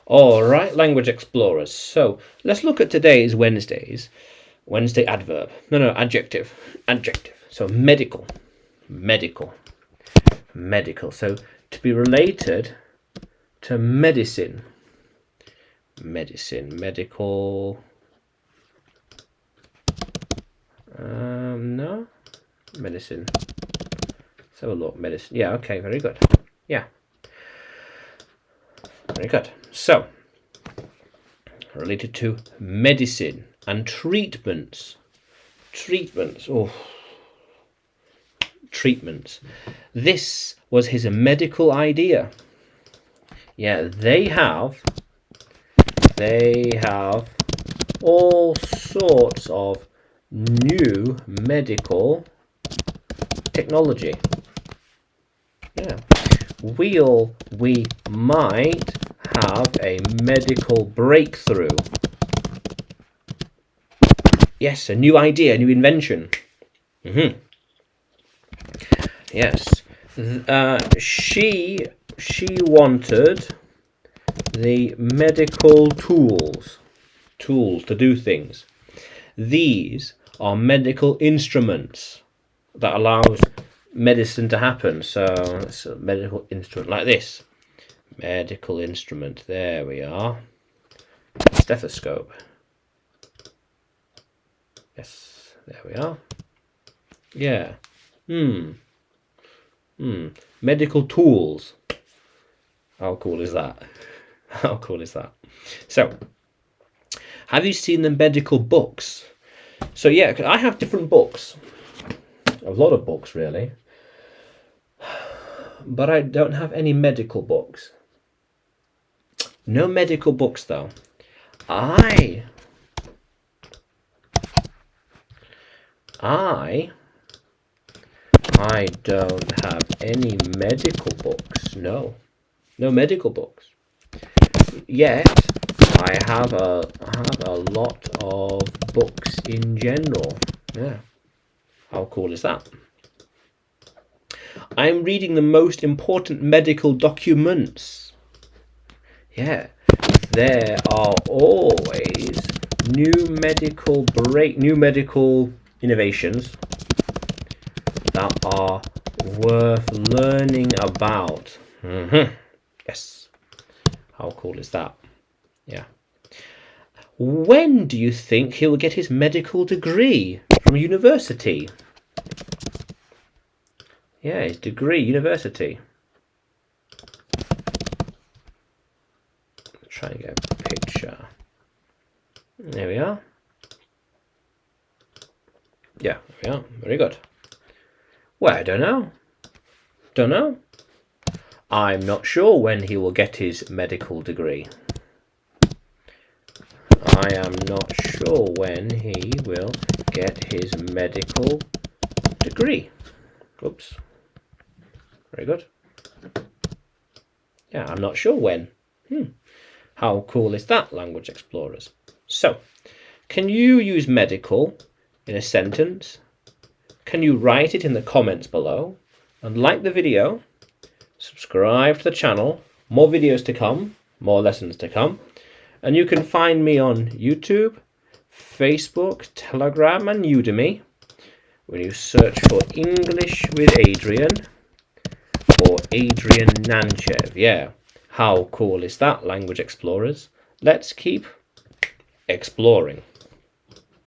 All right, language explorers. So let's look at today's Wednesday adverb. No, adjective. So medical. So to be related to medicine. Medical. No, medicine. Let's have a look. Medicine. Yeah. Okay. Very good. Yeah. Very good. So, related to medicine and treatments. Treatments. This was his medical idea. Yeah, they have all sorts of new medical technology. Yeah. We might have a medical breakthrough. Yes, a new idea, a new invention. Yes. She wanted the medical tools to do things. These are medical instruments that allows medicine to happen. So it's a medical instrument like this. Medical instrument. There we are. Stethoscope. Yes, there we are. Yeah. Medical tools. How cool is that? How cool is that? So, have you seen the medical books? So yeah, I have different books. A lot of books, really. But I don't have any medical books. No medical books, though. I don't have any medical books. No medical books. Yet I have a lot of books in general. Yeah. How cool is that? I'm reading the most important medical documents. Yeah. There are always new medical innovations that are worth learning about. Yes. How cool is that? Yeah. When do you think he'll get his medical degree from university? Yeah, his degree, university. Try and get a picture. There we are. Yeah, there we are. Very good. Well, I don't know. I'm not sure when he will get his medical degree. I am not sure when he will get his medical degree. Oops. Very good. Yeah, I'm not sure when. How cool is that, language explorers? So, can you use medical in a sentence? Can you write it in the comments below? And like the video, subscribe to the channel, more videos to come, more lessons to come. And you can find me on YouTube, Facebook, Telegram and Udemy when you search for English with Adrian or Adrian Nanchev. Yeah, how cool is that, language explorers? Let's keep exploring.